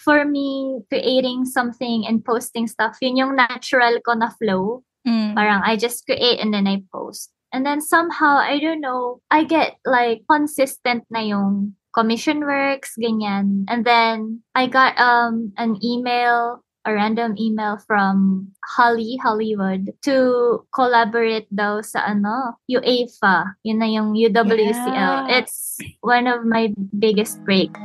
for me, creating something and posting stuff, yun yung natural ko na flow. Parang I just create and then I post. And then somehow, I don't know, I get like consistent na yung commission works, ganyan. And then I got an email, a random email from Hollywood to collaborate daw sa UEFA. Yun na yung UWCL. Yeah. It's one of my biggest break.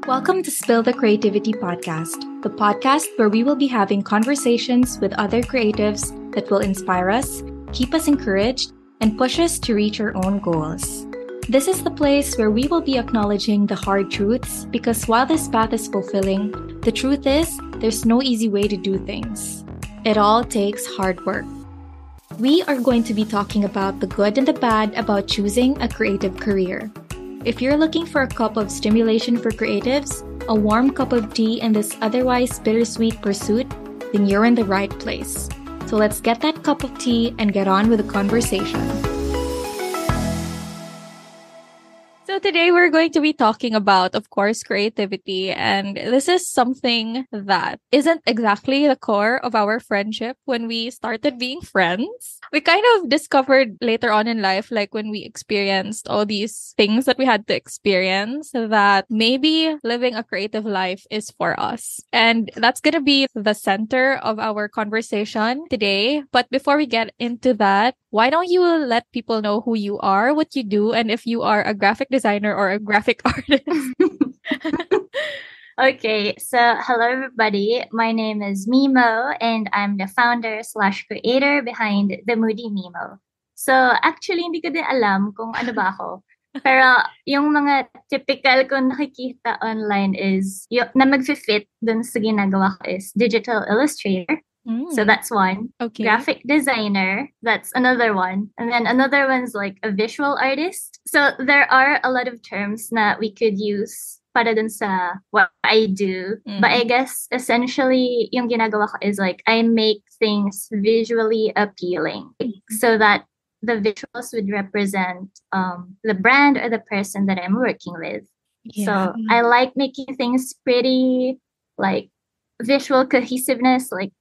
Welcome to Spill the Creativity Podcast, the podcast where we will be having conversations with other creatives that will inspire us, keep us encouraged, and push us to reach our own goals. This is the place where we will be acknowledging the hard truths because while this path is fulfilling, the truth is there's no easy way to do things. It all takes hard work. We are going to be talking about the good and the bad about choosing a creative career. If you're looking for a cup of stimulation for creatives, a warm cup of tea in this otherwise bittersweet pursuit, then you're in the right place. So let's get that cup of tea and get on with the conversation. So today we're going to be talking about, of course, creativity. And this is something that isn't exactly the core of our friendship when we started being friends. We kind of discovered later on in life, like when we experienced all these things that we had to experience, that maybe living a creative life is for us. And that's going to be the center of our conversation today. But before we get into that, why don't you let people know who you are, what you do, and if you are a graphic designer or a graphic artist? Okay, so hello everybody. My name is Mimo and I'm the founder / creator behind The Moody Mimo. So actually, hindi ko din alam kung ano ba ako. Pero yung mga typical ko nakikita online is na mag-fit dun sa ginagawa ko is digital illustrator. So that's one. Okay. Graphic designer, that's another one. And then another one's like a visual artist. So there are a lot of terms that we could use para dun sa what I do. But I guess essentially yung ginagawa ko is like I make things visually appealing so that the visuals would represent the brand or the person that I'm working with. Yeah. So I like making things pretty, like visual cohesiveness, like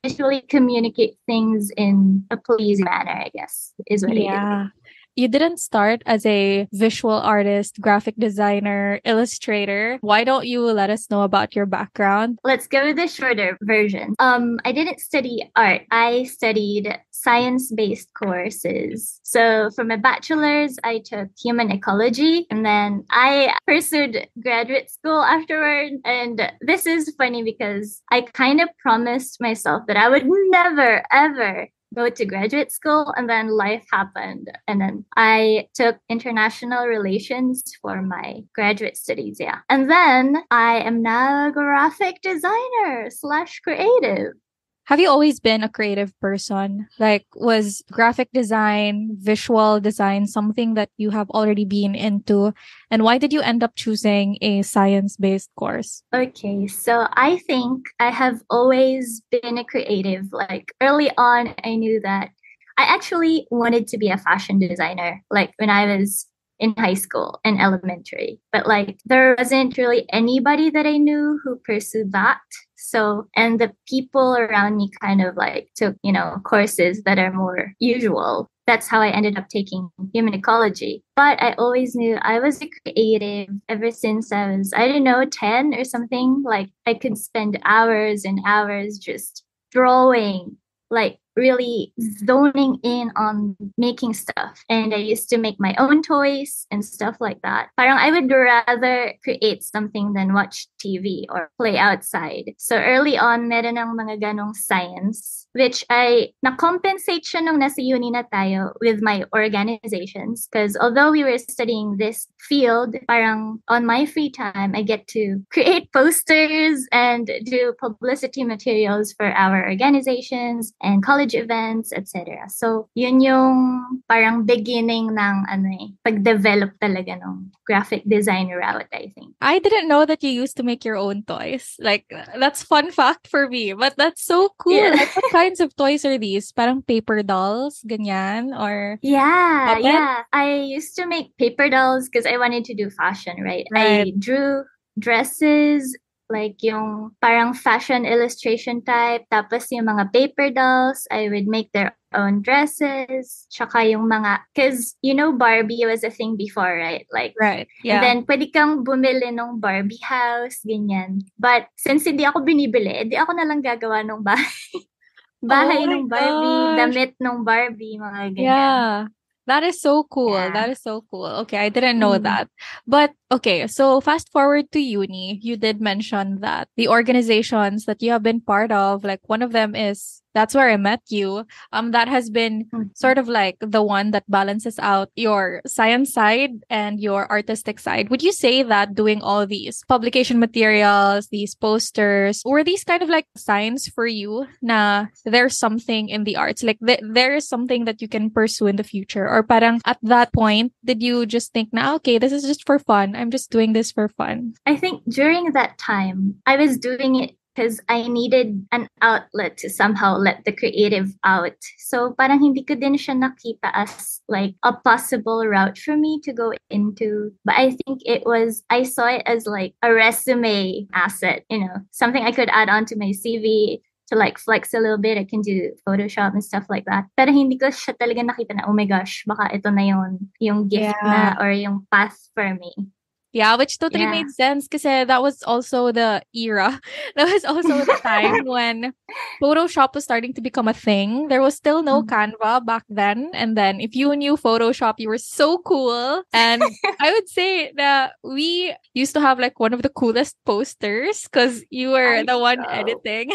visually communicate things in a pleasing manner, I guess, is what I do. You didn't start as a visual artist, graphic designer, illustrator. Why don't you let us know about your background? Let's go with the shorter version. I didn't study art. I studied science-based courses. So for my bachelor's, I took human ecology, and then I pursued graduate school afterward. And this is funny because I kind of promised myself that I would never, ever go to graduate school, and then life happened. And then I took international relations for my graduate studies. Yeah. And then I am now a graphic designer / creative. Have you always been a creative person? Like, was graphic design, visual design something that you have already been into? And why did you end up choosing a science-based course? Okay, so I think I have always been a creative. Like early on, I knew that I actually wanted to be a fashion designer, like when I was in high school and elementary. But like there wasn't really anybody that I knew who pursued that. So, and the people around me kind of like took, courses that are more usual. That's how I ended up taking human ecology. But I always knew I was a creative ever since I was, 10 or something. Like I could spend hours and hours just drawing, like really zoning in on making stuff. And I used to make my own toys and stuff like that. Parang I would rather create something than watch TV or play outside. So early on, meron ng mga ganong science, which I na-compensate siya nung nasa uni na tayo with my organizations. Because although we were studying this field, parang on my free time, I get to create posters and do publicity materials for our organizations and college college events, etc. So, yun yung parang beginning ng pag-develop talaga ng graphic design route, I think. I didn't know that you used to make your own toys. Like, that's fun fact for me. But that's so cool. Yeah. Like, what kinds of toys are these? Parang paper dolls, ganyan? Or Yeah, puppet? yeah. I used to make paper dolls because I wanted to do fashion, right? Right. I drew dresses, like yung parang fashion illustration type. Tapos yung mga paper dolls, I would make their own dresses. Tsaka yung mga, because Barbie was a thing before, right? Like, Right. and Yeah. then pwede kang bumili ng Barbie house, ganyan. But since hindi ako binibili, edi ako na lang gagawa ng bahay. Bahay Oh my ng Barbie, gosh. damit ng Barbie, mga ganyan. Yeah. That is so cool. Yeah. That is so cool. Okay, I didn't know that. But okay, so fast forward to uni, you did mention that the organizations that you have been part of, like one of them is That's Where I Met You. That has been sort of like the one that balances out your science side and your artistic side. Would you say that doing all these publication materials, these posters, were these kind of like signs for you na there's something in the arts? Like there is something that you can pursue in the future? Or parang at that point, did you just think na, okay, this is just for fun. I'm just doing this for fun. I think during that time, I was doing it because I needed an outlet to somehow let the creative out. So parang hindi ko din siya nakita as like a possible route for me to go into. But I think I saw it as like a resume asset, something I could add on to my CV to like flex a little bit. I can do Photoshop and stuff like that. Pero hindi ko siya talaga nakita na, oh my gosh, baka ito na yung gift na or yung path for me. Yeah, which totally made sense kasi that was also the era. That was also the time when Photoshop was starting to become a thing. There was still no Canva back then. And then if you knew Photoshop, you were so cool. And I would say that we used to have like one of the coolest posters because you were the one editing.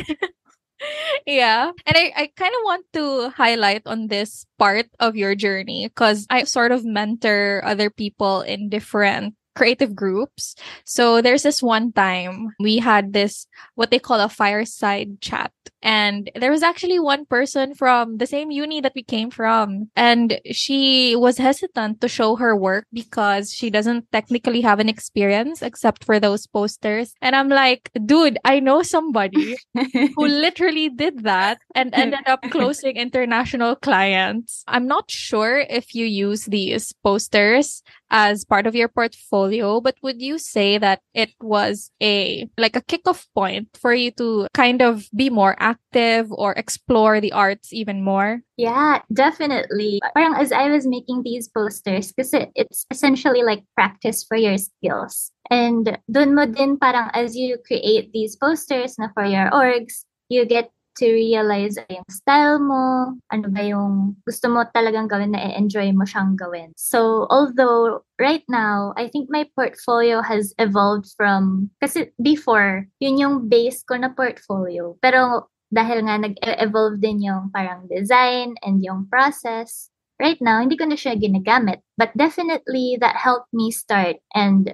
Yeah. And I kind of want to highlight on this part of your journey because I sort of mentor other people in different creative groups. So there's this one time we had this, what they call a fireside chat. And there was actually one person from the same uni that we came from. And she was hesitant to show her work because she doesn't technically have an experience except for those posters. And I'm like, dude, I know somebody who literally did that and ended up closing international clients. I'm not sure if you use these posters as part of your portfolio, but would you say that it was a kickoff point for you to kind of be more active or explore the arts even more? Yeah, definitely. Parang as I was making these posters, kasi it's essentially like practice for your skills. And dun mo din parang as you create these posters na for your orgs, you get to realize yung style mo, ano ba yung gusto mo talagang gawin na enjoy mo siyang gawin. So, although right now, I think my portfolio has evolved from, kasi before, yun yung base ko na portfolio. Pero dahil nga nag-evolve din yung parang design and yung process, right now, hindi ko na siya ginagamit. But definitely, that helped me start and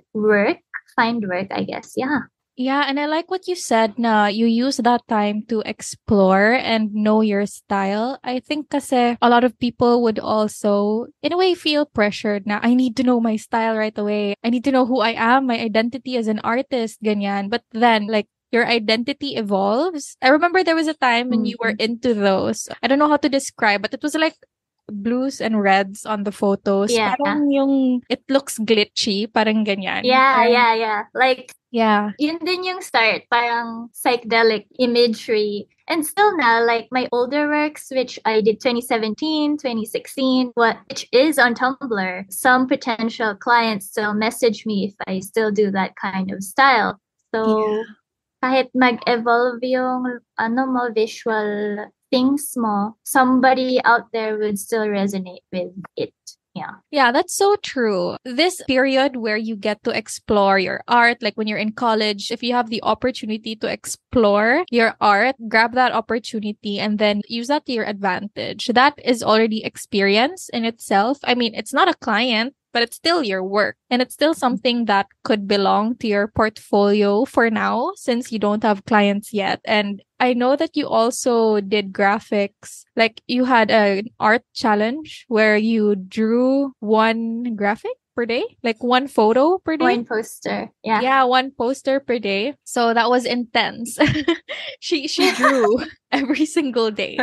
find work, I guess. Yeah. Yeah, and I like what you said na you use that time to explore and know your style. I think kasi a lot of people would also, in a way, feel pressured na I need to know my style right away. I need to know who I am, my identity as an artist, ganyan. But then, like, your identity evolves. I remember there was a time when you were into those. I don't know how to describe, but it was like blues and reds on the photos. Yeah. Parang yung, it looks glitchy, parang ganyan. Yeah. Like, yeah. Yun din yung start, parang psychedelic imagery. And still now, like my older works, which I did 2017, 2016, which is on Tumblr, some potential clients still message me if I still do that kind of style. So, kahit mag-evolve yung visual things mo, somebody out there would still resonate with it. Yeah, that's so true. This period where you get to explore your art, like when you're in college, if you have the opportunity to explore your art, grab that opportunity and then use that to your advantage. That is already experience in itself. I mean, it's not a client, but it's still your work. And it's still something that could belong to your portfolio for now, since you don't have clients yet. And I know that you also did graphics. Like you had an art challenge where you drew one graphic per day, like one photo per day. One poster. Yeah. Yeah, one poster per day. So that was intense. She drew every single day.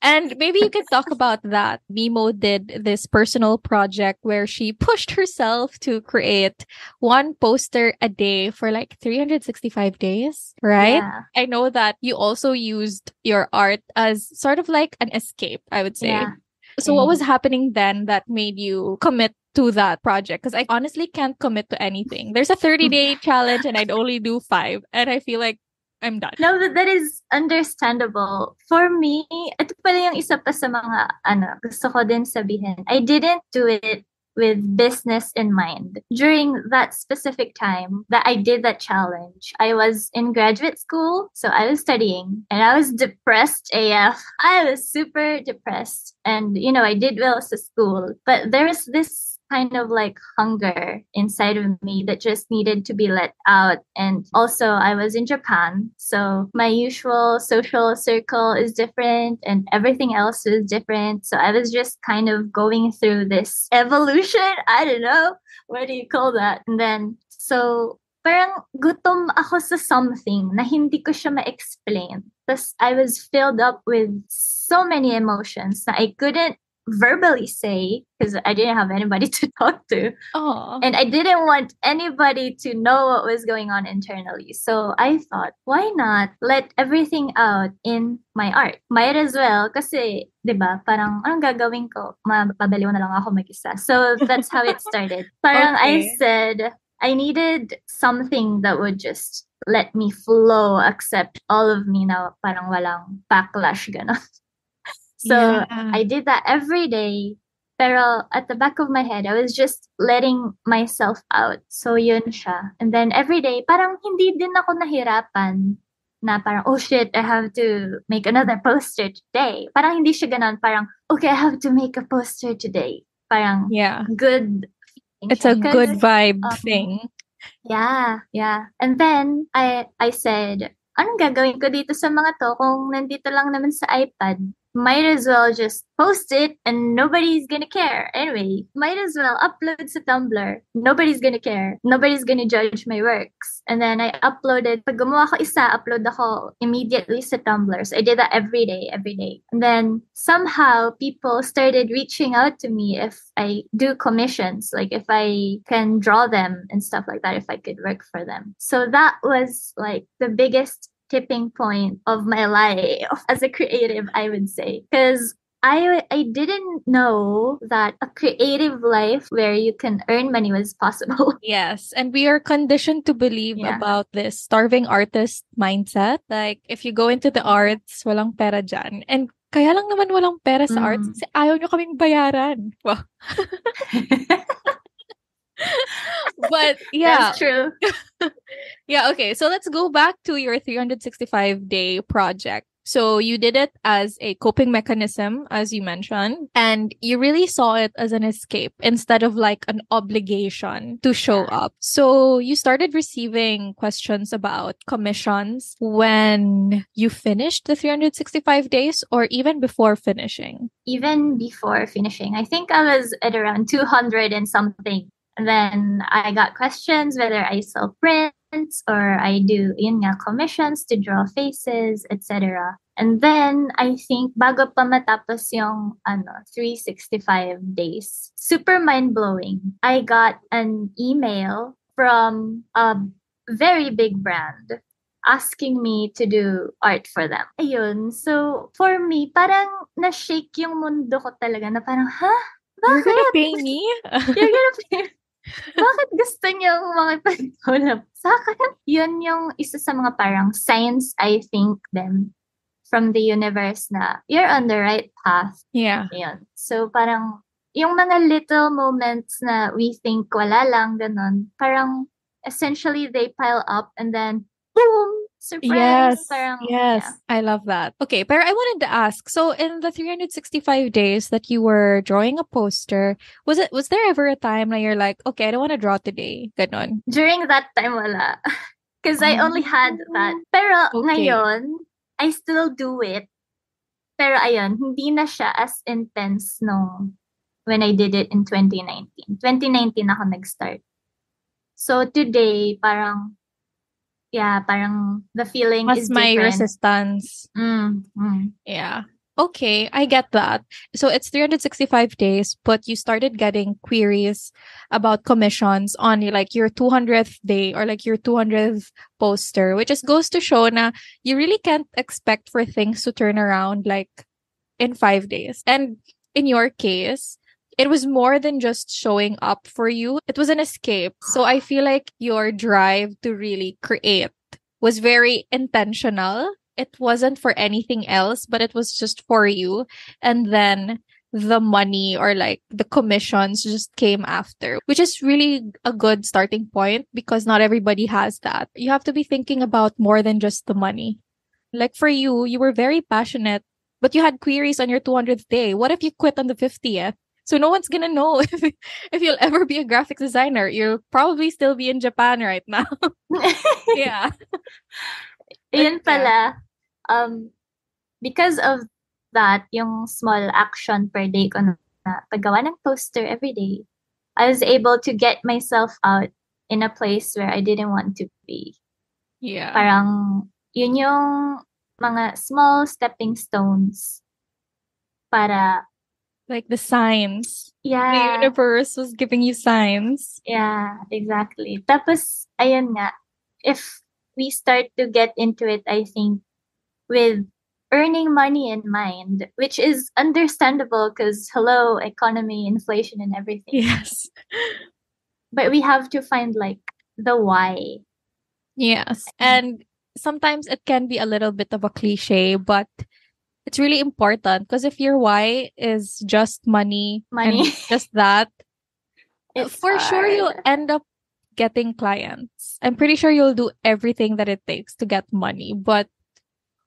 And maybe you could talk about that. Mimo did this personal project where she pushed herself to create one poster a day for like 365 days, right? Yeah. I know that you also used your art as sort of like an escape, I would say. Yeah. So what was happening then that made you commit to that project? Because I honestly can't commit to anything. There's a 30-day challenge and I'd only do 5. And I feel like I'm done. No, but that is understandable. For me, ito pala yung isa pa sa mga, gusto ko din sabihin. I didn't do it with business in mind. During that specific time that I did that challenge, I was in graduate school, so I was studying, and I was depressed AF. I was super depressed. And, I did well sa school, but there was this kind of like hunger inside of me that just needed to be let out. And also I was in Japan, so my usual social circle is different and everything else is different. So I was just kind of going through this evolution. I don't know. What do you call that? And then, so parang gutom ako sa something na hindi ko siya ma-explain. Tapos I was filled up with so many emotions that I couldn't verbally say because I didn't have anybody to talk to. Oh. And I didn't want anybody to know what was going on internally. So I thought, why not let everything out in my art? Might as well kasi, 'di ba, parang anong gagawin ko? Mababaliw na lang ako mag-isa. So that's how it started. Parang I said, I needed something that would just let me flow, accept all of me na parang walang backlash ganon. So I did that every day. Pero at the back of my head, I was just letting myself out. So yun siya. And then every day, parang hindi din ako nahirapan na parang, oh shit, I have to make another poster today. Parang hindi siya ganun. Parang, okay, I have to make a poster today. Parang good. It's a good vibe thing. Yeah. And then I said, anong gagawin ko dito sa mga to kung nandito lang naman sa iPad? Might as well just post it and nobody's gonna care. Anyway, might as well upload sa Tumblr. Nobody's gonna care. Nobody's gonna judge my works. And then I uploaded. Pag gumawa ko isa, upload ako immediately sa Tumblr. So I did that every day. And then somehow people started reaching out to me if I do commissions, like if I can draw them and stuff like that, if I could work for them. So that was like the biggest tipping point of my life as a creative, I would say, because I didn't know that a creative life where you can earn money was possible. Yes, and we are conditioned to believe about this starving artist mindset. Like if you go into the arts, walang pera dyan. And kaya lang naman walang pera sa arts kasi ayaw nyo kaming bayaran. Wow. But yeah, that's true. Yeah, okay. So let's go back to your 365-day project. So you did it as a coping mechanism, as you mentioned, and you really saw it as an escape instead of like an obligation to show up. So you started receiving questions about commissions when you finished the 365 days or even before finishing? Even before finishing. I think I was at around 200 and something. And then I got questions whether I sell prints or I do commissions to draw faces, etc. And then I think bago pa matapos yung 365 days, super mind-blowing. I got an email from a very big brand asking me to do art for them. Ayun. So for me, parang na-shake yung mundo ko talaga na parang, bakit? You're gonna pay me? You're gonna pay me? Bakit gusto niyong makipag-collab sa akin? Yun yung isa sa mga parang signs, I think, then from the universe na you're on the right path. Yeah. Yun. So parang yung mga little moments na we think wala lang, ganun, parang essentially they pile up and then boom! Surprise! Yes. I love that. Okay, pero I wanted to ask, so in the 365 days that you were drawing a poster, was there ever a time na you're like, okay, I don't want to draw today? Ganon. During that time, wala. Because I only had that. Pero ngayon, I still do it. Pero ayun, hindi na siya as intense nung when I did it in 2019. 2019 ako nag-start. So today, parang the feeling Mas is may different. resistance. Yeah. Okay, I get that. So it's 365 days, but you started getting queries about commissions on like your 200th day or like your 200th poster, which just goes to show na you really can't expect for things to turn around like in 5 days. And in your case, it was more than just showing up for you. It was an escape. So I feel like your drive to really create was very intentional. It wasn't for anything else, but it was just for you. And then the money or like the commissions just came after, which is really a good starting point because not everybody has that. You have to be thinking about more than just the money. Like for you, you were very passionate, but you had queries on your 200th day. What if you quit on the 50th? So no one's gonna know if you'll ever be a graphic designer. You'll probably still be in Japan right now. Yeah. Yun Yeah. pala, because of that, yung small action per day ko na paggawa ng poster every day, I was able to get myself out in a place where I didn't want to be. Yeah. Parang yun yung mga small stepping stones para Like the signs. The yeah, universe was giving you signs. yeah, exactly. Tapos ayun nga, if we start to get into it, I think with earning money in mind, which is understandable because hello, economy, inflation and everything. Yes. But we have to find like the why. Yes. And sometimes it can be a little bit of a cliche, but it's really important because if your why is just money Money. and just that, It's for sure you'll hard. end up getting clients. I'm pretty sure you'll do everything that it takes to get money, but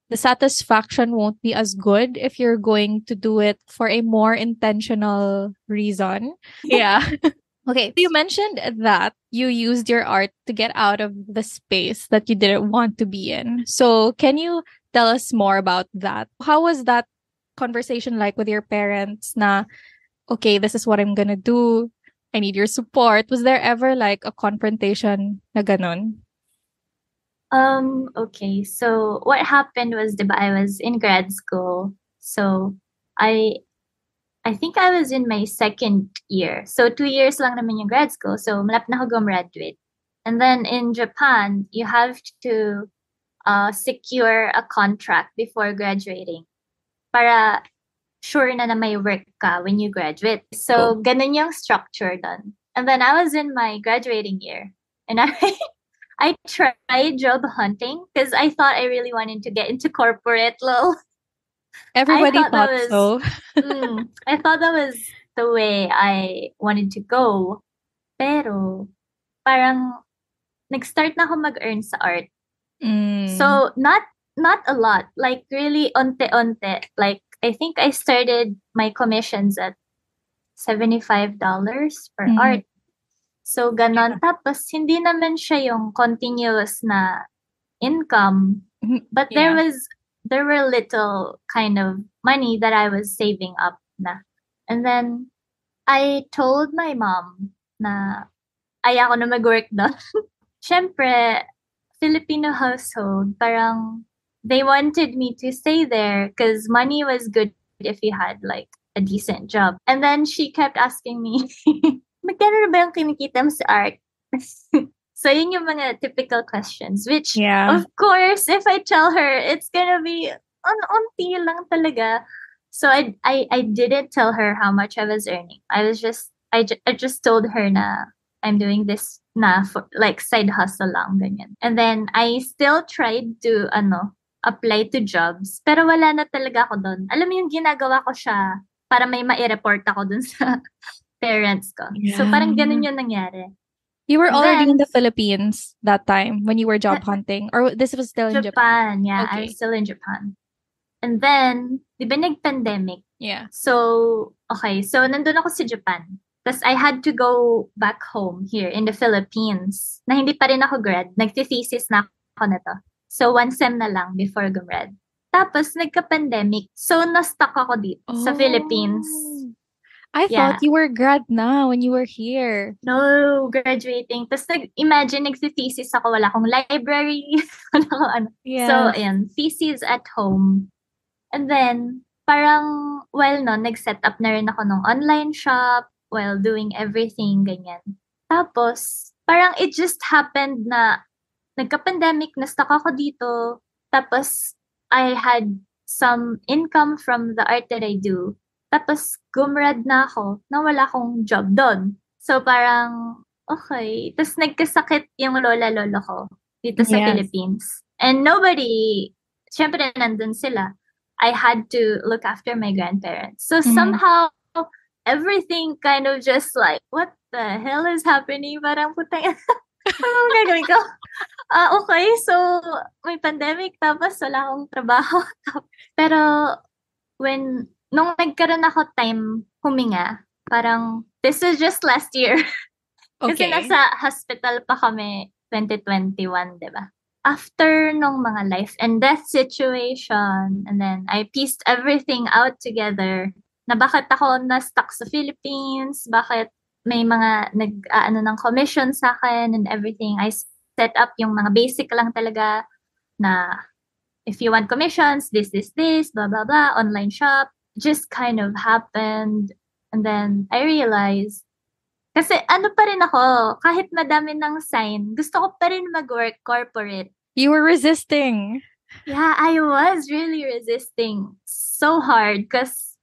the satisfaction won't be as good if you're going to do it for a more intentional reason. Yeah. Okay. You mentioned that you used your art to get out of the space that you didn't want to be in. So, can you tell us more about that? How was that conversation like with your parents? Na, okay, this is what I'm gonna do. I need your support. Was there ever like a confrontation na ganon? Okay. So what happened was, diba, I was in grad school. So I think I was in my second year. So 2 years lang naman yung grad school. So malapit na ako gumraduate. And then in Japan, you have to secure a contract before graduating para sure na may work ka when you graduate. So ganun yung structure done. And then I was in my graduating year. And I tried job hunting because I thought I really wanted to get into corporate. Lol. Everybody I thought so. I thought that was the way I wanted to go. Pero parang nag-start na ako mag-earn sa art. So not a lot, like really onte-onte. Like I think I started my commissions at $75 per art. So ganon. Tapos hindi naman siya yung continuous na income, but there were little kind of money that I was saving up na. And then I told my mom na ayoko na mag-work doon. Syempre, Filipino household, parang they wanted me to stay there because money was good if you had like a decent job. And then she kept asking me, magkano na ba yung kinikita mo sa art? So yun yung mga typical questions, which of course, if I tell her, it's gonna be unti lang talaga. So I didn't tell her how much I was earning. I just told her na I'm doing this na for like side hustle lang ganyan. And then I still tried to apply to jobs, pero wala na talaga ako doon. Alam mo yung ginagawa ko siya para may ma-report ako dun sa parents ko. Yeah. So parang ganun yung nangyari. You were already in the Philippines that time when you were job hunting? Or this was still in Japan? Yeah, okay. I was still in Japan. And then, di ba nag-pandemic? Yeah. So, okay. So, nandun ako sa Japan. Tapos, I had to go back home here in the Philippines na hindi pa rin ako grad. Nagti-thesis na ako na to. So, 1 sem na lang before gumrad. Tapos, nagka-pandemic. So, na-stuck ako dito sa Philippines. I Yeah. thought you were grad na when you were here. No, graduating. Tapos, imagine, nagsi-thesis ako. Wala akong library. Wala akong ano. So, Yes. ayan, thesis at home. And then, parang, well, no, nag-set up na rin ako ng online shop while doing everything, ganyan. Tapos, parang it just happened na nagka-pandemic, na-stuck ako dito. Tapos, I had some income from the art that I do. Tapos, gumrad na ako na wala akong job doon. So, parang, okay. Tapos, nagkasakit yung lola-lolo ko dito sa Yes. Philippines. And nobody, syempre, nandun sila. I had to look after my grandparents. So, somehow, everything kind of just like, what the hell is happening? Parang putang, ano gagawin ko? Okay, so may pandemic tapos wala akong trabaho. Pero nung nagkaroon ako time huminga, parang this was just last year. Kasi Okay. nasa hospital pa kami 2021, di ba? After nung mga life and death situation, and then I pieced everything out together na bakit ako na-stuck sa Philippines, bakit may mga nag-ano ng commission sa akin and everything. I set up yung mga basic lang talaga na if you want commissions, this, blah, blah, blah, online shop. Just kind of happened. And then I realized, kasi ano pa rin ako, kahit madami ng sign, gusto ko pa rin mag-work corporate. You were resisting. Yeah, I was really resisting so hard because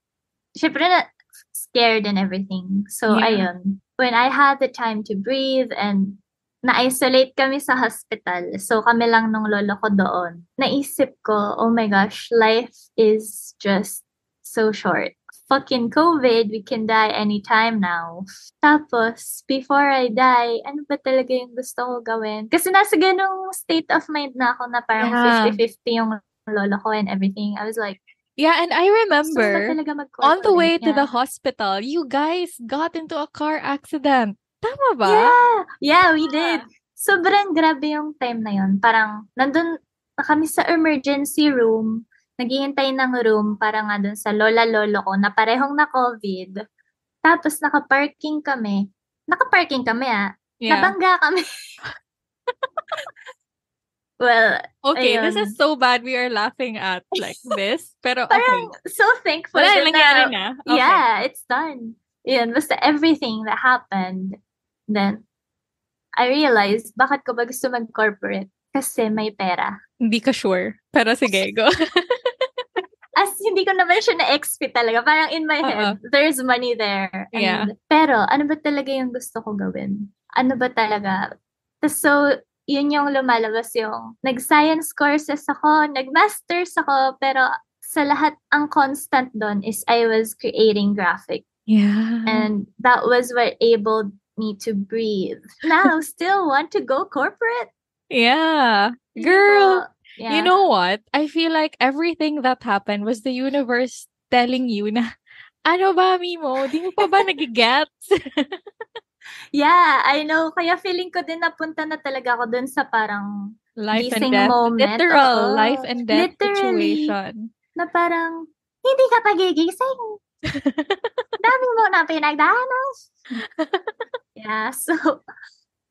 syempre na scared and everything. So, Yeah. ayun. When I had the time to breathe and na-isolate kami sa hospital, so kami lang nung lolo ko doon, naisip ko, oh my gosh, life is just so short. Fucking COVID, we can die anytime now. Tapos, before I die, ano ba talaga yung gusto ko gawin? Kasi nasa ganung state of mind na ako na parang Yeah. 50-50 yung lolo ko and everything. I was like, Yeah, and I gusto ko ba remember talaga on the way mag-corporate? to Yeah. the hospital, you guys got into a car accident. Tama ba? Yeah, we did. Sobrang grabe yung time na yun. Parang, nandun na kami sa emergency room, naghihintay ng room para nga dun sa lola-lolo ko na parehong na COVID. Tapos, nakaparking kami. Yeah. Nabangga kami. Well, Okay, this ayun. is so bad we are laughing at like this. Pero okay. Parang, so thankful Wala, din nangyari na, na. Okay. yeah, it's done. Yun, basta everything that happened. Then, I realized, bakit ko ba gusto mag-corporate? Kasi may pera. Hindi ka sure. Pero sige, go. As hindi ko naman siya na-XP talaga. Parang in my head, there's money there. Yeah. Pero, ano ba talaga yung gusto ko gawin? Ano ba talaga? So, yun yung lumalabas yung nag-science courses ako, nag-masters ako, pero sa lahat, ang constant doon is I was creating graphic. Yeah. And that was what enabled me to breathe. Now, still want to go corporate? Yeah. Hindi Girl, ko- yeah. you know what? I feel like everything that happened was the universe telling you na, ano ba, Mimo? Di mo pa ba nagigets? Yeah, I know. Kaya feeling ko din napunta na talaga ako dun sa parang Life and gising death. moment. Literal Oo. life and death Literally. situation. Na parang, hindi ka pagigising. Dami mo na pinagdanas. Yeah, so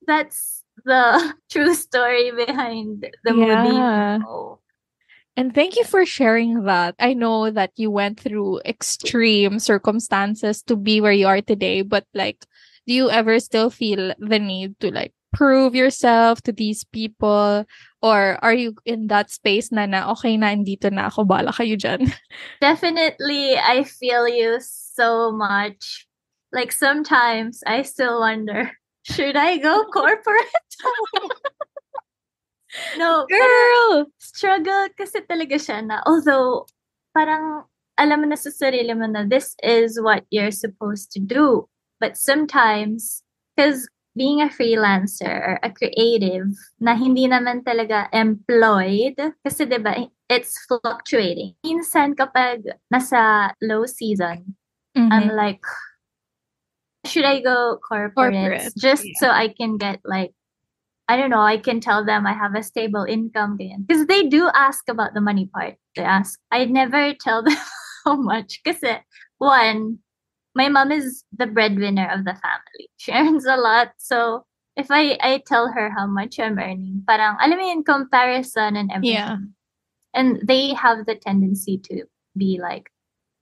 that's the true story behind the movie. Yeah. Oh. And thank you for sharing that. I know that you went through extreme circumstances to be where you are today, but like, do you ever still feel the need to like prove yourself to these people? Or are you in that space na okay na, andito na ako, bala kayo dyan? Definitely, I feel you so much. Like sometimes I still wonder, should I go corporate? No, Girl! struggle kasi talaga siya na although parang alam mo na sa sarili mo na this is what you're supposed to do. But sometimes, because being a freelancer or a creative na hindi naman talaga employed, kasi diba, it's fluctuating. Minsan kapag nasa low season, I'm like, should I go corporate? Corporate, Just yeah. so I can get like I don't know, I can tell them I have a stable income. Because they do ask about the money part. They ask. I never tell them how much. Kasi, one, my mom is the breadwinner of the family. She earns a lot. So, if I tell her how much I'm earning, parang, alam mo yun, comparison and everything. Yeah. And they have the tendency to be like,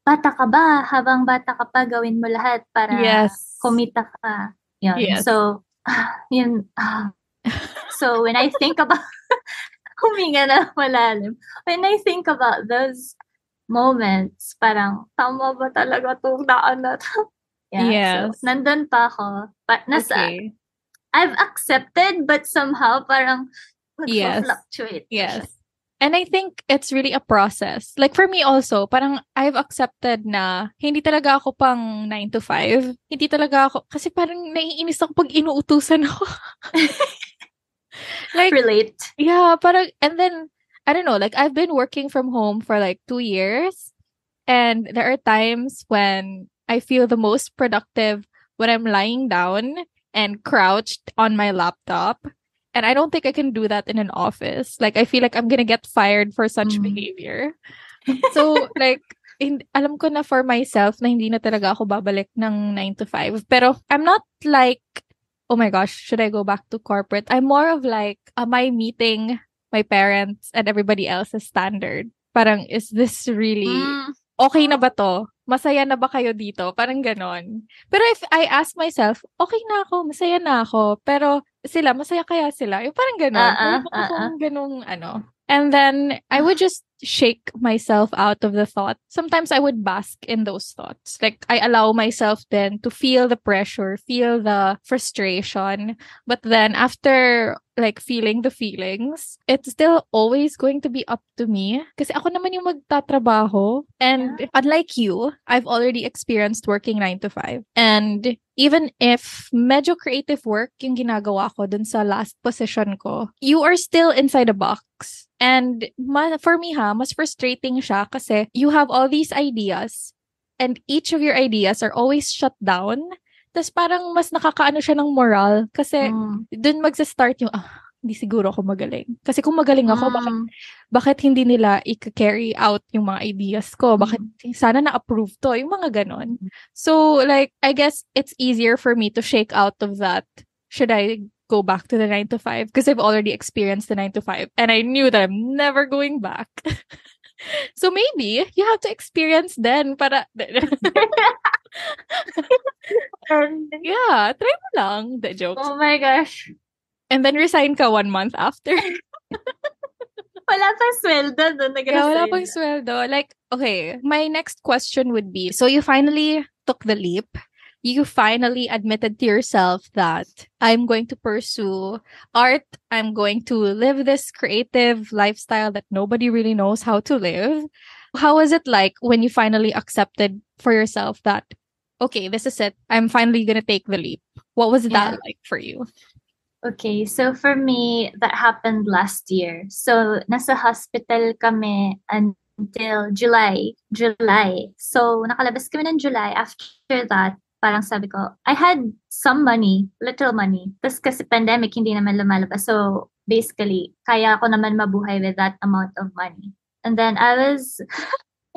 bata ka ba? Habang bata ka pa, gawin mo lahat para Yes. kumita ka. Yun. Yes. So, yun. So, when I think about, huminga na malalim. When I think about those moments, parang, tama ba talaga itong daan na to? Yeah, Yes. so, nandun pa ako. But Okay. I've accepted, but somehow, parang, Yes. nagfluctuate. Yes. And I think it's really a process. Like for me also, parang I've accepted na hindi talaga ako pang 9 to 5. Hindi talaga ako, kasi parang naiinis ako pag inuutusan ako. Like, Relate. yeah, parang, and then, I don't know, like I've been working from home for like 2 years. And there are times when I feel the most productive when I'm lying down and crouched on my laptop. And I don't think I can do that in an office. Like, I feel like I'm gonna get fired for such behavior. So, like, alam ko na for myself na hindi na talaga ako babalik ng 9 to 5. Pero I'm not like, oh my gosh, should I go back to corporate? I'm more of like, am I meeting my parents and everybody else's standard? Parang, is this really, okay na ba to? Masaya na ba kayo dito? Parang ganon. Pero if I ask myself, okay na ako, masaya na ako. Pero sila, masaya kaya sila? Yung parang ganon. Meron akong ganong ano. And then, I would just shake myself out of the thought. Sometimes I would bask in those thoughts. Like, I allow myself then to feel the pressure, feel the frustration. But then, after like feeling the feelings, it's still always going to be up to me. Kasi ako naman yung magtatrabaho. And unlike you, I've already experienced working 9 to 5. And even if medyo creative work yung ginagawa ko dun sa last position ko, you are still inside a box. And for me mas frustrating siya kasi you have all these ideas and each of your ideas are always shut down. Tapos parang mas nakakaano siya ng moral kasi dun magsa-start yung, hindi siguro ako magaling. Kasi kung magaling ako, bakit hindi nila i-carry out yung mga ideas ko? Bakit sana na-approve to? Yung mga ganon. So, like, I guess it's easier for me to shake out of that. Should I go back to the 9 to 5? Because I've already experienced the 9 to 5. And I knew that I'm never going back. So maybe you have to experience then para... Yeah, try mo lang. The jokes. Oh my gosh. And then resign ka 1 month after. Wala pang sweldo doon. Yeah, wala pang sweldo. Like, okay, my next question would be, so you finally took the leap. You finally admitted to yourself that I'm going to pursue art. I'm going to live this creative lifestyle that nobody really knows how to live. How was it like when you finally accepted for yourself that, okay, this is it. I'm finally going to take the leap. What was that like for you? Okay, so for me, that happened last year. So, nasa hospital kami until July. So, nakalabas kami ng July. After that, parang sabi ko, I had some money, little money. Tapos kasi pandemic, hindi naman lumalabas. So, basically, kaya ko naman mabuhay with that amount of money. And then I was,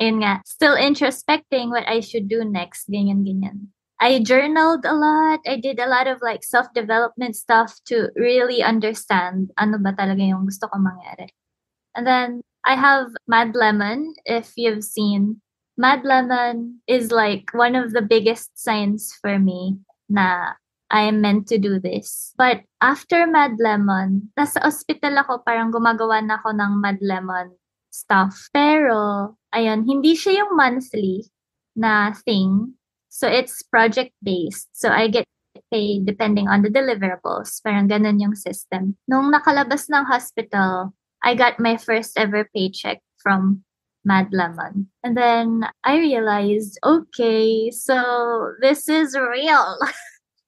ayun nga, still introspecting what I should do next, ganyan. I journaled a lot. I did a lot of like self-development stuff to really understand ano ba talaga yung gusto ko mangyari. And then I have Mad Lemon, if you've seen. Mad Lemon is like one of the biggest signs for me na I am meant to do this. But after Mad Lemon, nasa hospital ako, parang gumagawa na ako ng Mad Lemon stuff. Pero, ayun, hindi siya yung monthly na thing. So it's project-based. So I get paid depending on the deliverables. Parang ganun yung system. Nung nakalabas ng hospital, I got my first ever paycheck from Mad Lemon. And then I realized, okay, so this is real.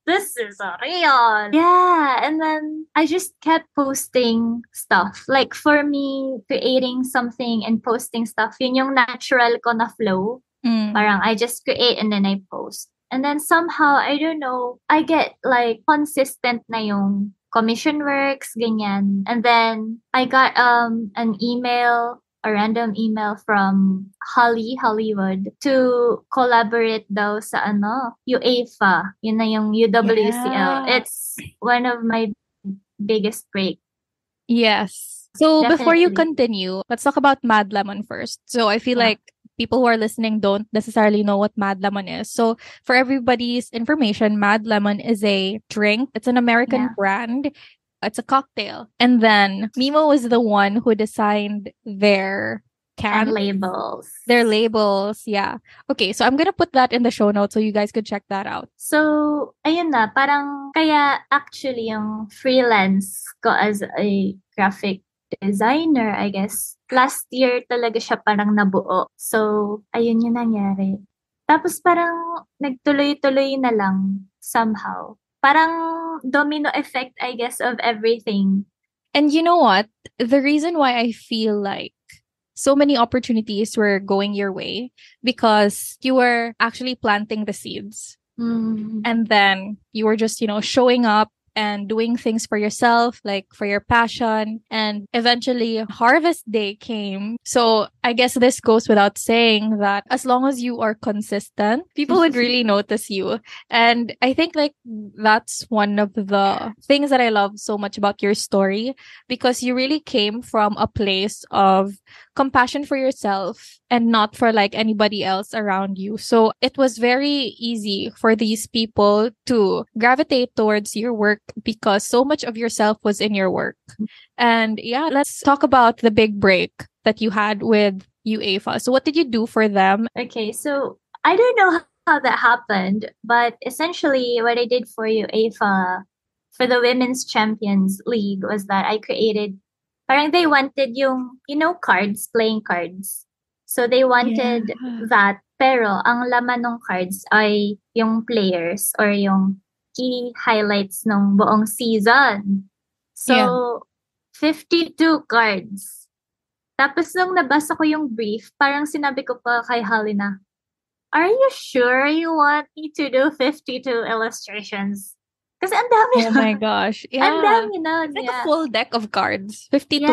This is real. Yeah. And then I just kept posting stuff. Like for me, creating something and posting stuff, yun yung natural ko na flow. Parang I just create and then I post. And then somehow, I don't know, I get like consistent na yung commission works, ganyan. And then I got an email, a random email from Hollywood to collaborate daw sa UEFA. Yun na yung UWCL. Yeah. It's one of my biggest break. Yes. So before you Definitely. continue, let's talk about Mad Lemon first. So I feel Yeah. like people who are listening don't necessarily know what Mad Lemon is. So for everybody's information, Mad Lemon is a drink. It's an American Yeah. brand. It's a cocktail. And then Mimo was the one who designed their And can, labels. their labels. Yeah. Okay, so I'm gonna put that in the show notes so you guys could check that out. So, ayun na, parang kaya actually yung freelance ko as a graphic designer, I guess, last year talaga siya parang nabuo. So, ayun yung nangyari. Tapos parang nagtuloy-tuloy na lang somehow. Parang domino effect, I guess, of everything. And you know what? The reason why I feel like so many opportunities were going your way because you were actually planting the seeds. Mm. And then you were just, showing up and doing things for yourself, like for your passion. And eventually harvest day came. So I guess this goes without saying that as long as you are consistent, people would really notice you. And I think like that's one of the things that I love so much about your story, because you really came from a place of compassion for yourself and not for like anybody else around you. So it was very easy for these people to gravitate towards your work because so much of yourself was in your work. And yeah, let's talk about the big break that you had with UEFA. So what did you do for them? Okay, so I don't know how that happened, but essentially what I did for UEFA for the Women's Champions League was that I created, parang they wanted yung, cards, playing cards. So they wanted that, pero ang laman ng cards ay yung players or yung key highlights ng buong season. So, 52 cards. Tapos nung nabasa ko yung brief, parang sinabi ko pa kay Holly na, are you sure you want me to do 52 illustrations? Kasi ang dami Oh my gosh. Ang Yeah. dami nun. It's like Yeah. a full deck of cards. 52.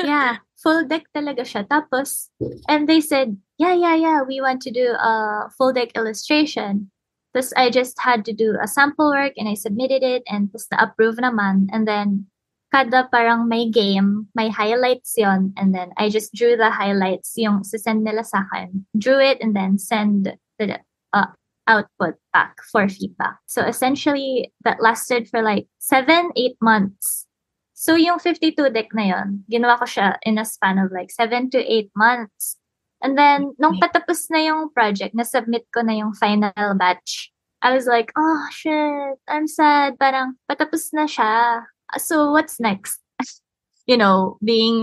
Yeah. Full deck talaga siya. Tapos, and they said, yeah, we want to do a full deck illustration. Tapos I just had to do a sample work and I submitted it and tapos na-approve naman. And then, kada parang may game, may highlights yon. And then I just drew the highlights, yung sisend nila sa akin. Drew it and then send the output back for feedback. So essentially, that lasted for like 7-8 months. So yung 52 deck na yon, ginawa ko siya in a span of like 7 to 8 months. And then, nung patapos na yung project, na-submit ko na yung final batch. I was like, oh shit, I'm sad. Parang patapos na siya. So what's next? Being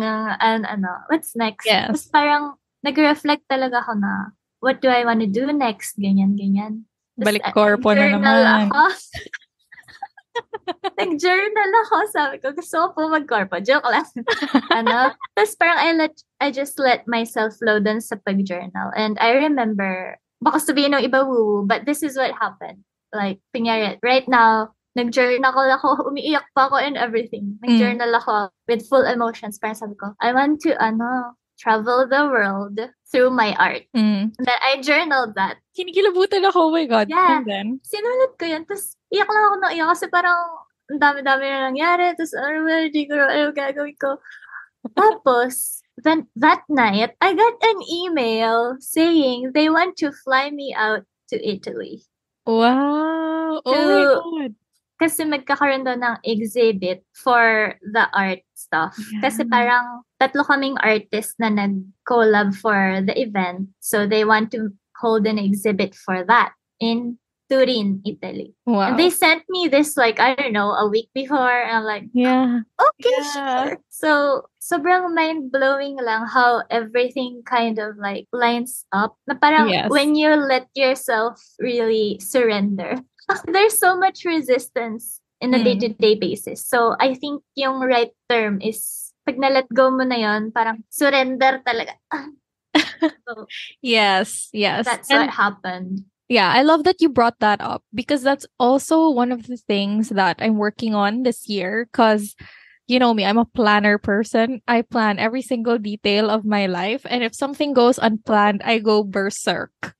what's next? Yes. Tapos parang nag-reflect talaga ako na, what do I want to do next? Ganyan. Tapos, Balik corpo na nag-journal naman. ako. Nag-journal ako. Sabi ko, gusto ko po mag-corpo. Joke lang. Tapos parang I just let myself flow dun sa pag-journal. And I remember, baka sabihin ng iba woo, but this is what happened. Like, kunyari, right now, nag-journal ako, umiiyak pa ako and everything. Nag-journal ako with full emotions. Parang sabi ko, I want to, travel the world through my art. And then I journaled that. Kinikilabutan ako, oh my God. Yeah. And then? Sinulat ko yun. Tapos, iyak lang ako na iyak kasi parang ang dami-dami na nangyari. Tapos, hindi ko ano gagawin ko. Tapos, then that night, I got an email saying they want to fly me out to Italy. Wow. Oh my God. Kasi magkakaroon daw ng exhibit for the art stuff. Yeah. Kasi parang 3 kaming artists na nag-collab for the event. So they want to hold an exhibit for that in Turin, Italy. Wow. And they sent me this like, I don't know, a week before. And I'm like, yeah. okay, Yeah. sure. So, sobrang mind-blowing lang how everything kind of like lines up. Na parang Yes. when you let yourself really surrender, there's so much resistance in a day-to-day basis. So, I think yung right term is, pag na-let go mo na yon, parang surrender talaga. So, Yes. that's And what happened. Yeah, I love that you brought that up because that's also one of the things that I'm working on this year. Because you know me, I'm a planner person. I plan every single detail of my life. And if something goes unplanned, I go berserk.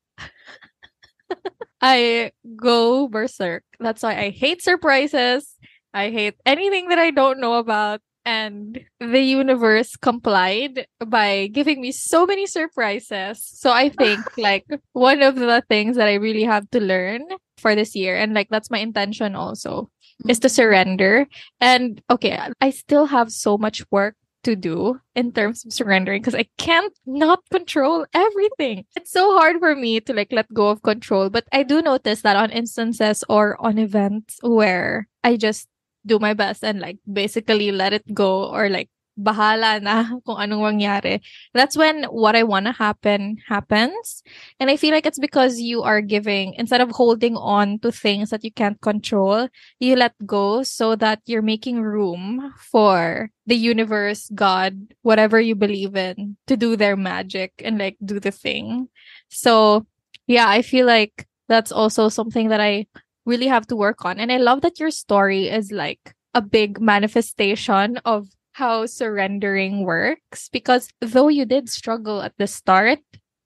I go berserk. That's why I hate surprises. I hate anything that I don't know about. And the universe complied by giving me so many surprises. So I think like one of the things that I really have to learn for this year, and like that's my intention also, is to surrender. And okay, I still have so much work to do in terms of surrendering because I can't not control everything. It's so hard for me to like let go of control. But I do notice that on instances or on events where I just do my best and like basically let it go or like bahala na kung anong mangyari. That's when what I want to happen happens. And I feel like it's because you are giving, instead of holding on to things that you can't control, you let go so that you're making room for the universe, God, whatever you believe in, to do their magic and like do the thing. So yeah, I feel like that's also something that I really have to work on. And I love that your story is like a big manifestation of how surrendering works, because though you did struggle at the start,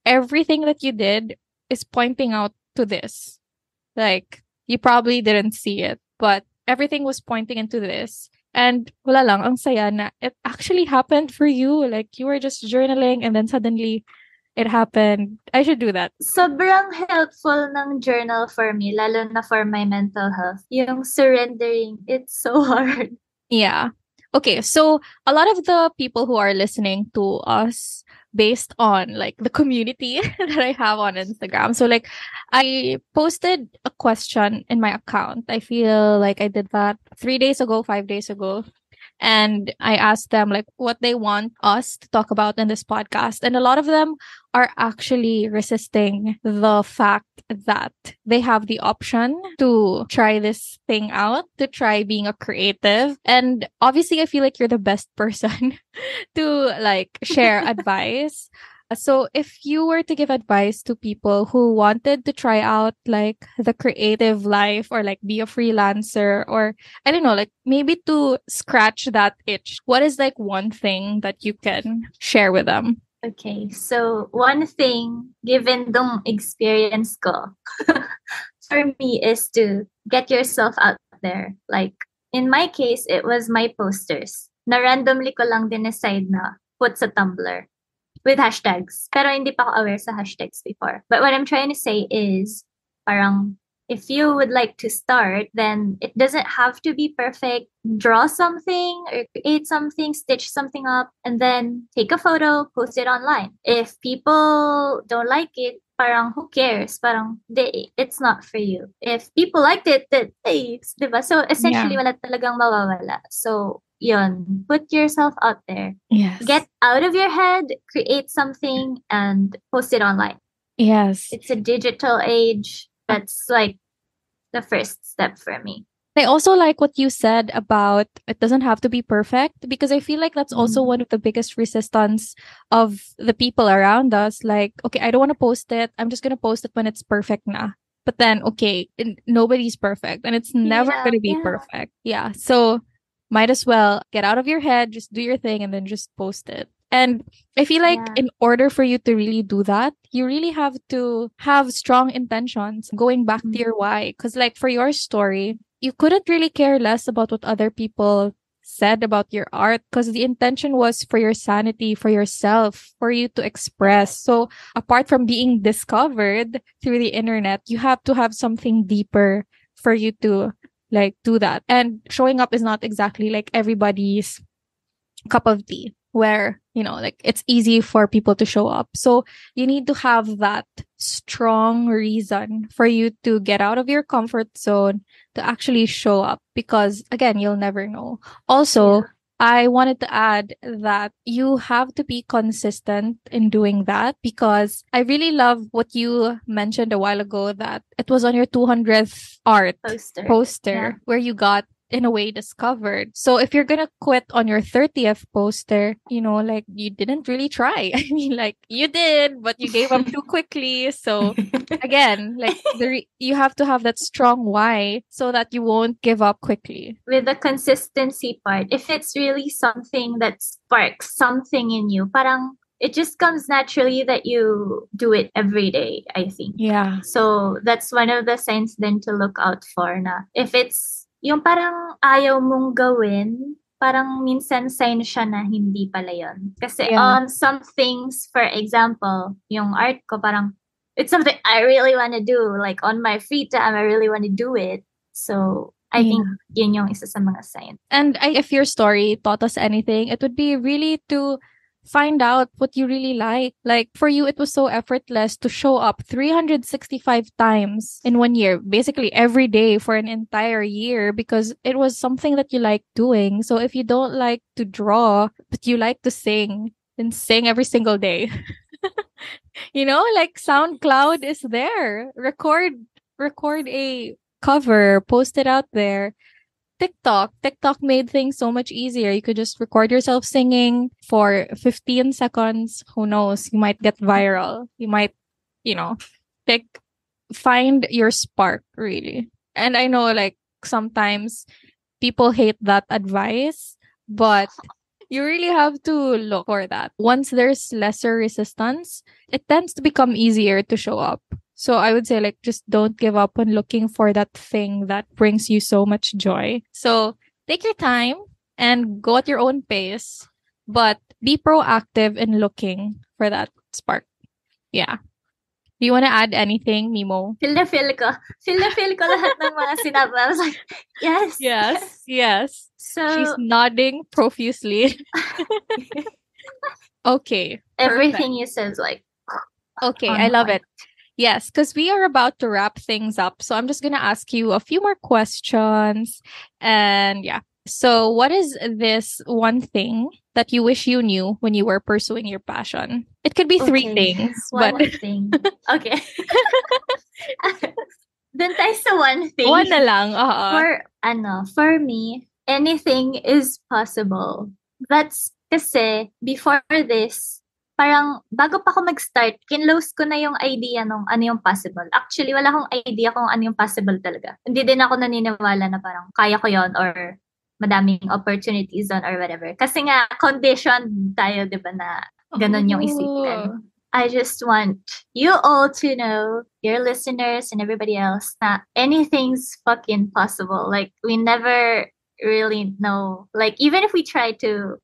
everything that you did is pointing out to this. Like, you probably didn't see it, but everything was pointing into this. And wala lang, ang saya na it actually happened for you. Like, you were just journaling and then suddenly it happened. I should do that. Sobrang helpful ng journal for me, lalo na for my mental health. Yung surrendering, it's so hard. Yeah. Okay, so a lot of the people who are listening to us based on like the community that I have on Instagram. So like I posted a question in my account. I feel like I did that 3 days ago, 5 days ago. And I asked them like what they want us to talk about in this podcast. And a lot of them are actually resisting the fact that they have the option to try this thing out, to try being a creative. And obviously, I feel like you're the best person to like share advice. So if you were to give advice to people who wanted to try out like the creative life or like be a freelancer or I don't know, like maybe to scratch that itch, what is like one thing that you can share with them? Okay, so one thing, given the experience ko, for me is to get yourself out there. Like, in my case, it was my posters. Na randomly ko lang din-decide na put sa Tumblr with hashtags. Pero hindi pa ako aware sa hashtags before. But what I'm trying to say is, parang, if you would like to start, then it doesn't have to be perfect. Draw something or create something, stitch something up, and then take a photo, post it online. If people don't like it, parang who cares? Parang, it's not for you. If people liked it, then, hey, diba? So essentially, wala talagang mawawala. So, yun, put yourself out there. Yes. Get out of your head, create something, and post it online. Yes. It's a digital age. That's like the first step for me. I also like what you said about it doesn't have to be perfect, because I feel like that's also one of the biggest resistance of the people around us. Like, okay, I don't want to post it. I'm just going to post it when it's perfect na. But then, okay, nobody's perfect and it's never going to be perfect. Yeah. So might as well get out of your head, just do your thing and then just post it. And I feel like in order for you to really do that, you really have to have strong intentions, going back to your why. Because like for your story, you couldn't really care less about what other people said about your art, because the intention was for your sanity, for yourself, for you to express. So apart from being discovered through the internet, you have to have something deeper for you to like do that. And showing up is not exactly like everybody's cup of tea, where, you know, like it's easy for people to show up. So you need to have that strong reason for you to get out of your comfort zone to actually show up, because again, you'll never know. Also, I wanted to add that you have to be consistent in doing that, because I really love what you mentioned a while ago, that it was on your 200th art poster where you got in a way discovered. So if you're gonna quit on your 30th poster, like you didn't really try. I mean, like you did, but you gave up too quickly. So again, like you have to have that strong why so that you won't give up quickly. With the consistency part, if it's really something that sparks something in you, parang it just comes naturally that you do it every day, I think. Yeah. So that's one of the signs then to look out for na. If it's yung parang ayaw mong gawin, parang minsan sign siya na hindi pala yun. Kasi some things, for example, yung art ko parang, it's something I really want to do. Like on my free time, I really want to do it. So I think yun yung isa sa mga signs. And if your story taught us anything, it would be really to find out what you really like. Like for you, it was so effortless to show up 365 times in 1 year, basically every day for an entire year, because it was something that you like doing. So if you don't like to draw, but you like to sing, then sing every single day. Like SoundCloud is there. Record a cover, post it out there. TikTok made things so much easier. You could just record yourself singing for 15 seconds. Who knows? You might get viral. You might, find your spark, really. And I know, like, sometimes people hate that advice, but you really have to look for that. Once there's lesser resistance, it tends to become easier to show up. So I would say, like, just don't give up on looking for that thing that brings you so much joy. So take your time and go at your own pace, but be proactive in looking for that spark. Yeah. Do you want to add anything, Mimo? Feel na feel ko lahat ng mga sinabi. I was like, yes. Yes. So she's nodding profusely. Okay. Everything you said is like, okay, I love it. Yes, because we are about to wrap things up. So I'm just going to ask you a few more questions. And yeah. So what is this one thing that you wish you knew when you were pursuing your passion? It could be three things. One thing. Okay. Dun tayo sa one thing. One na lang. For me, anything is possible. That's kasi before this, parang bago pa ako mag-start, kinlose ko na yung idea nung ano yung possible. Actually, wala akong idea kung ano yung possible talaga. Hindi din ako naniniwala na parang kaya ko yon or madaming opportunities on or whatever. Kasi nga, conditioned tayo, di ba, na ganun yung isipin. I just want you all to know, your listeners and everybody else, na anything's fucking possible. Like, we never really know. Like, even if we try to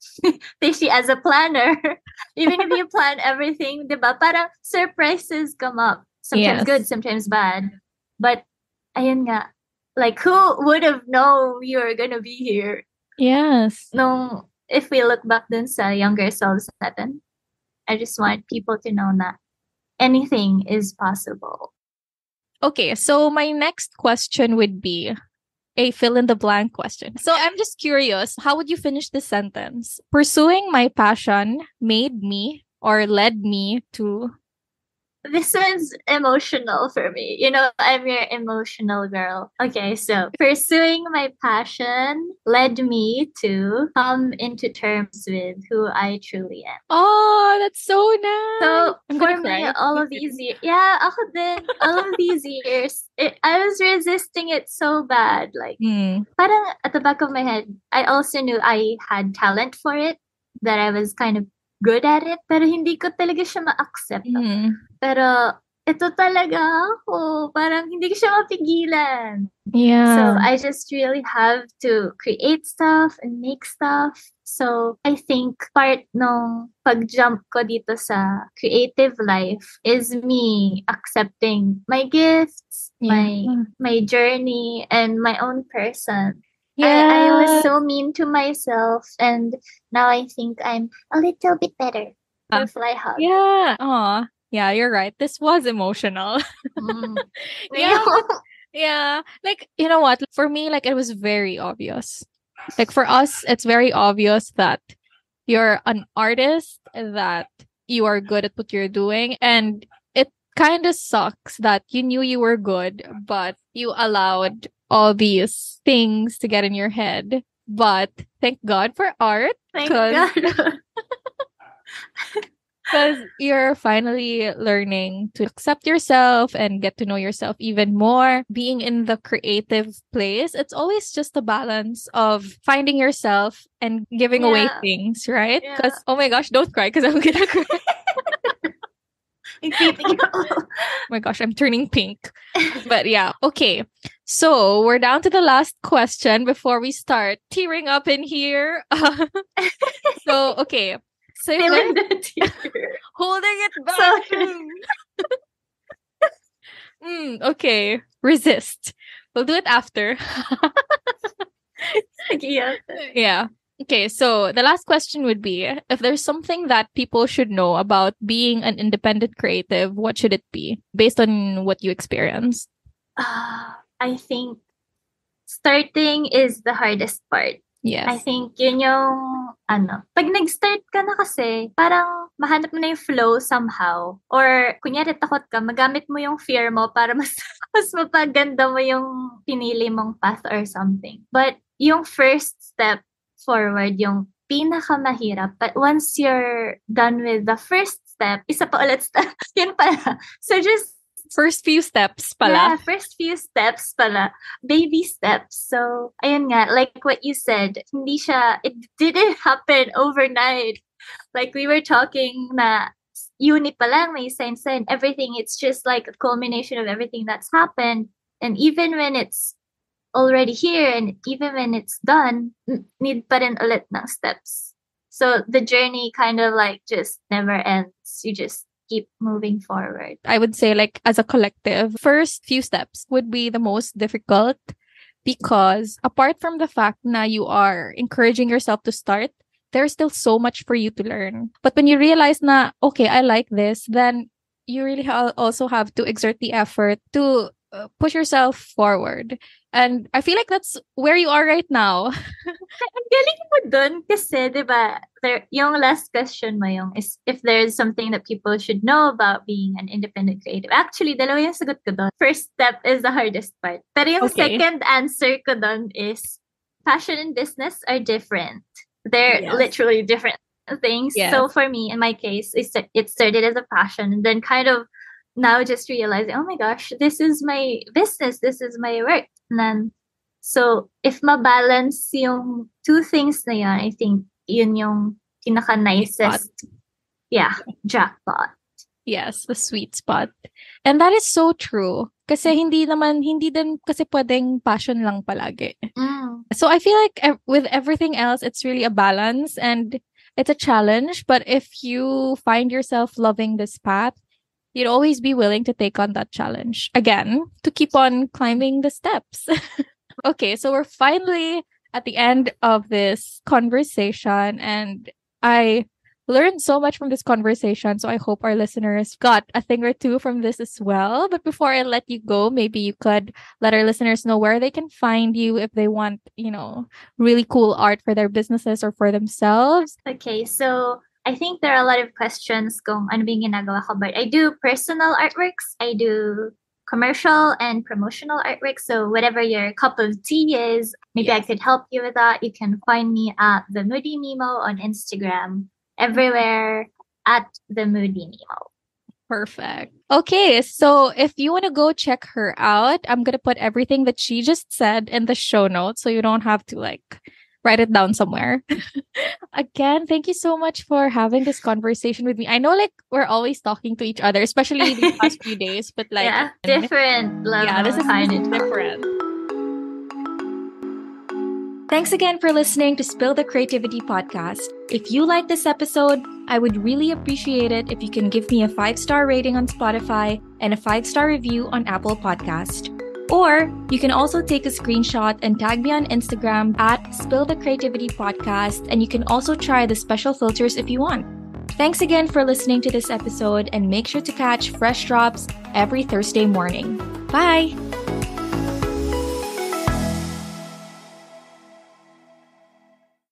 Tishi as a planner, even if you plan everything, diba, parang surprises come up. Sometimes good, sometimes bad. But ayun nga, like, who would have known you're gonna be here? Yes. No, if we look back dun sa younger selves natin, I just want people to know that anything is possible. Okay, so my next question would be a fill-in-the-blank question. So I'm just curious, how would you finish this sentence? Pursuing my passion made me or led me to... This one's emotional for me. I'm your emotional girl. Okay, so pursuing my passion led me to come into terms with who I truly am. Oh, that's so nice. So for me, all of these years, ako din, all of these years, I was resisting it so bad. Like, parang at the back of my head, I also knew I had talent for it, that I was kind of good at it, pero hindi ko talaga siya ma-accept. Pero ito talaga ako, parang hindi ko siya mapigilan. Yeah. So I just really have to create stuff and make stuff. So I think part ng pag-jump ko dito sa creative life is me accepting my gifts, my journey, and my own person. Yeah. I was so mean to myself, and now I think I'm a little bit better. Fly hug. Yeah. Aw. Yeah, you're right. This was emotional. Yeah. Like, you know what? For me, like, it was very obvious. Like, for us, it's very obvious that you're an artist, that you are good at what you're doing. And it kind of sucks that you knew you were good, but you allowed all these things to get in your head. But thank God for art. Thank God. Because you're finally learning to accept yourself and get to know yourself even more. Being in the creative place, it's always just a balance of finding yourself and giving away things, right? Because, oh my gosh, don't cry because I'm gonna cry. Oh my gosh, I'm turning pink. But yeah, okay. So we're down to the last question before we start tearing up in here. So, okay. So Feeling the tear. Holding it back. Okay. Resist. We'll do it after. Yeah. Okay, so the last question would be, if there's something that people should know about being an independent creative, what should it be based on what you experienced? I think starting is the hardest part. Yes. I think yun yung, pag nag-start ka na kasi, parang mahanap mo na yung flow somehow. Or, kunyari takot ka, magamit mo yung fear mo para mas mapaganda mo yung pinili mong path or something. But yung first step forward, yung pinakamahirap. But once you're done with the first step, isa pa ulit step, yun pala. So just first few steps pala. Yeah, first few steps pala. Baby steps. So, ayun nga, like what you said, it didn't happen overnight. Like we were talking na uni pa lang, may science and everything. It's just like a culmination of everything that's happened. And even when it's already here and even when it's done, need pa rin ulit ng steps. So the journey kind of like just never ends. You just keep moving forward. I would say, like, as a collective, first few steps would be the most difficult because apart from the fact na you are encouraging yourself to start, there's still so much for you to learn. But when you realize na, okay, I like this, then you really also have to exert the effort to push yourself forward. And I feel like that's where you are right now. Ang galing mo dun kasi, di ba, yung last question mo yung is if there's something that people should know about being an independent creative. Actually, dalawa yung sagot ko dun. First step is the hardest part. Pero yung second answer ko dun is passion and business are different. They're literally different things. Yes. So for me, in my case, it started as a passion and then kind of now just realizing, oh my gosh, this is my business, this is my work. And then, so if mabalance yung two things na yun, I think yun yung pinaka-nicest. Yeah, jackpot. Yes, the sweet spot. And that is so true. Kasi hindi din kasi pwedeng passion lang palagi. So I feel like with everything else, it's really a balance and it's a challenge. But if you find yourself loving this path, you'd always be willing to take on that challenge again to keep on climbing the steps. Okay, so we're finally at the end of this conversation and I learned so much from this conversation. So I hope our listeners got a thing or two from this as well. But before I let you go, maybe you could let our listeners know where they can find you if they want, really cool art for their businesses or for themselves. Okay, so I think there are a lot of questions kung ano bang ginagawa ko, but I do personal artworks, I do commercial and promotional artwork. So whatever your cup of tea is, maybe I could help you with that. You can find me at The Moody Mimo on Instagram, everywhere at The Moody Mimo. Perfect. Okay, so if you want to go check her out, I'm going to put everything that she just said in the show notes so you don't have to write it down somewhere. Again, thank you so much for having this conversation with me. I know we're always talking to each other, especially these past few days, but different level. Yeah, this is kind of different. Thanks again for listening to Spill the Creativity podcast. If you like this episode, I would really appreciate it if you can give me a 5-star rating on Spotify and a 5-star review on Apple Podcast. Or you can also take a screenshot and tag me on Instagram at Spill the Creativity Podcast, and you can also try the special filters if you want. Thanks again for listening to this episode, and make sure to catch fresh drops every Thursday morning. Bye!